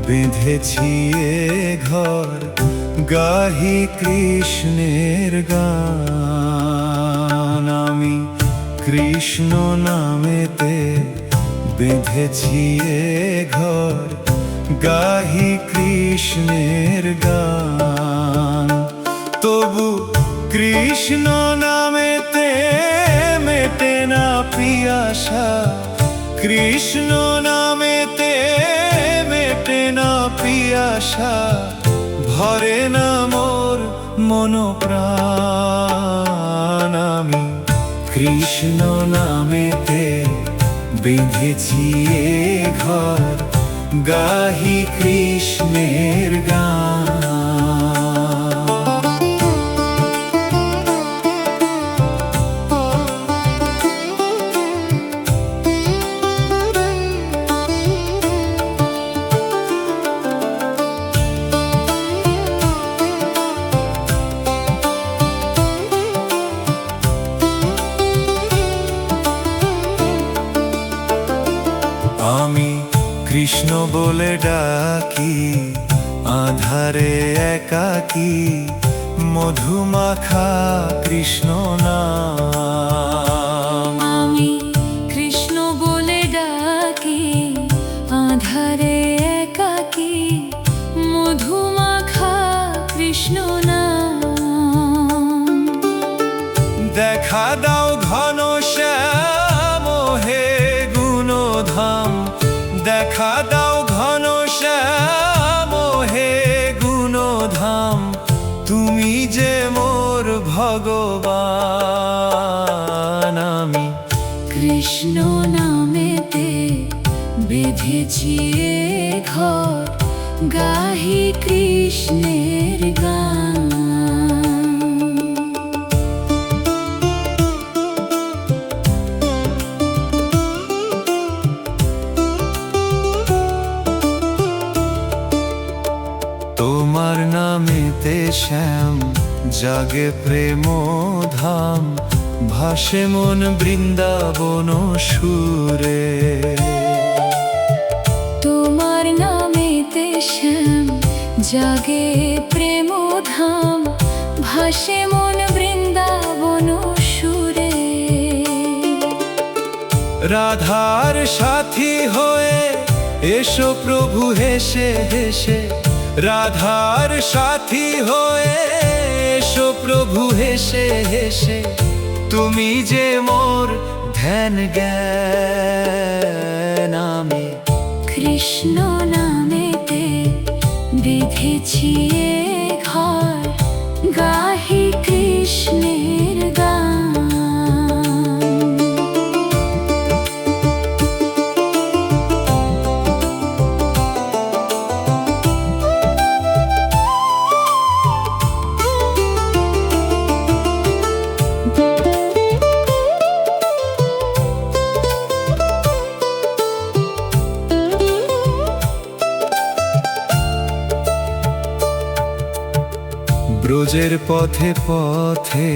বেঁধেছি এ ঘর, গাহি কৃষ্ণের গান। আমি কৃষ্ণ নামেতে বেঁধেছি এ ঘর, গাহি কৃষ্ণের গান। তবু কৃষ্ণ নামেতে মেটে না পিয়াসা, কৃষ্ণ নামেতে মেটে না পিয়াসা, ভরে না মোর মন প্রাণ। আমি কৃষ্ণ নামেতে বেঁধেছি এ ঘর, গাহি কৃষ্ণের গান। আমি কৃষ্ণ বলে ডাকি, আধারে একাকী, মধুমাখা কৃষ্ণ নাম। আমি কৃষ্ণ বলে ডাকি, আধারে একাকী, মধুমাখা কৃষ্ণ নাম। দেখা দাও ঘন শ্যাম হে গুণধাম, দেখা দাও ঘন শ্যাম হে গুণধাম, তুমি যে মোর ভগবান। আমি কৃষ্ণ নামেতে বেঁধেছি এ ঘর, গাহি কৃষ্ণের গান। তোমার নামেতে শ্যাম জাগে প্রেম ধাম, ভাসে মন বৃন্দাবন সুরে। তোমার নামেতে শ্যাম জাগে প্রেম ধাম, ভাসে মন বৃন্দাবন সুরে। রাধার সাথী হয়ে এসো প্রভু হেসে হেসে, রাধার সাথী হয়ে এসো প্রভু হেসে হেসে, তুমি যে মোর ধ্যান জ্ঞান। আমি কৃষ্ণ নামেতে বেঁধেছি এ ঘর, গাহি কৃষ্ণের গান। ব্রজের পথে পথে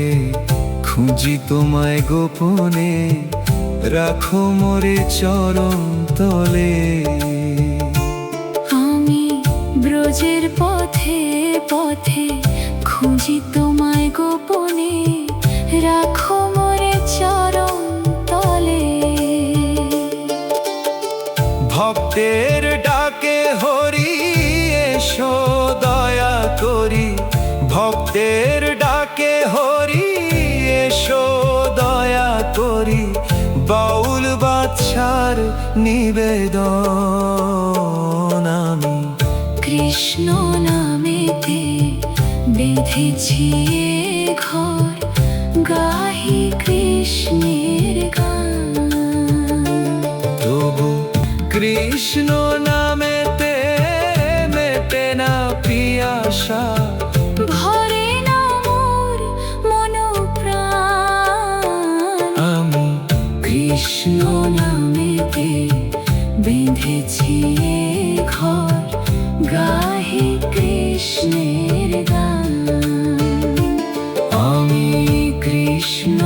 খুঁজি তোমায় গোপনে, রাখো মোরে চরণ তলে। আমি ব্রজের পথে পথে খুঁজি তোমায় গোপনে, রাখো মোরে চরণ তলে। ভক্তের ডাকে হরি এসো দয়া করি, ভক্তের ডাকে হরি এসো দয়া করি, বাউল বাদশার নিবেদন। আমি কৃষ্ণ নামেতে বেঁধেছি এ ঘর, গাহি কৃষ্ণের গান। তবু কৃষ্ণ নামেতে মেটে না পিয়াসা, ভরে না মোর মন প্রাণ। আমি কৃষ্ণ নামেতে বেঁধেছি এ ঘর, গাহি কৃষ্ণের গান। আমি কৃষ্ণ